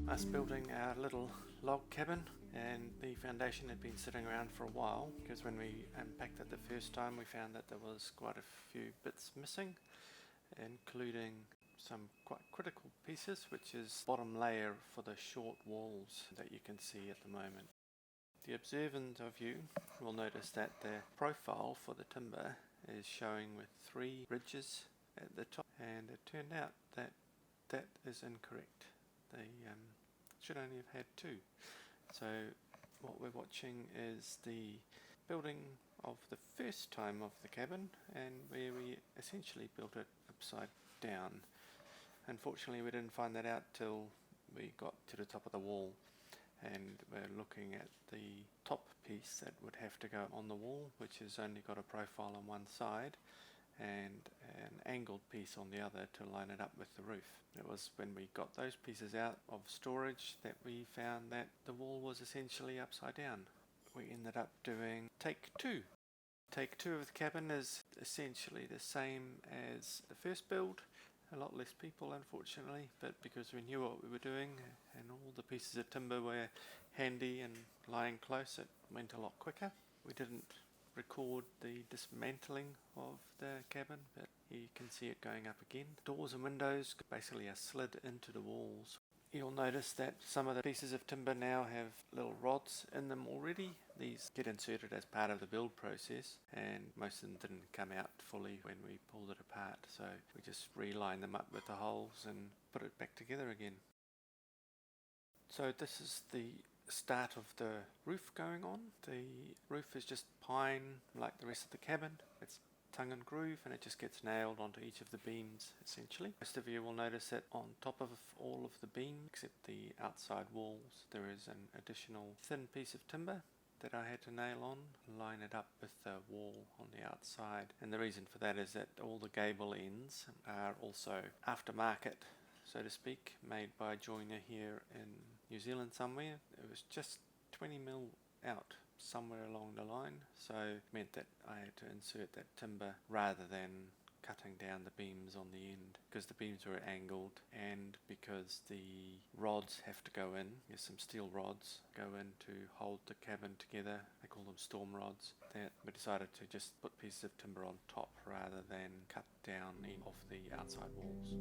us building our little log cabin, and the foundation had been sitting around for a while because when we unpacked it the first time we found that there was quite a few bits missing, including some quite critical pieces, which is bottom layer for the short walls that you can see at the moment. The observant of you will notice that the profile for the timber is showing with 3 ridges at the top, and it turned out that that is incorrect. They should only have had 2. So what we're watching is the building of the first time of the cabin, and where we essentially built it upside down. Unfortunately, we didn't find that out till we got to the top of the wall, and we're looking at the top piece that would have to go on the wall, which has only got a profile on one side and an angled piece on the other to line it up with the roof. It was when we got those pieces out of storage that we found that the wall was essentially upside down. We ended up doing take 2. Take 2 of the cabin is essentially the same as the first build. A lot less people, unfortunately, but because we knew what we were doing and all the pieces of timber were handy and lying close, it went a lot quicker. We didn't record the dismantling of the cabin, but you can see it going up again. Doors and windows basically are slid into the walls. You'll notice that some of the pieces of timber now have little rods in them already. These get inserted as part of the build process, and most of them didn't come out fully when we pulled it apart, so we just reline them up with the holes and put it back together again. So this is the start of the roof going on. The roof is just pine like the rest of the cabin. It's tongue and groove, and it just gets nailed onto each of the beams essentially. Most of you will notice that on top of all of the beams except the outside walls there is an additional thin piece of timber that I had to nail on, line it up with the wall on the outside. And the reason for that is that all the gable ends are also aftermarket, so to speak, made by a joiner here in New Zealand somewhere. It was just 20mm out somewhere along the line, so it meant that I had to insert that timber rather than cutting down the beams on the end, because the beams were angled and because the rods have to go in. There's some steel rods go in to hold the cabin together. They call them storm rods. That we decided to just put pieces of timber on top rather than cut down any of the outside walls.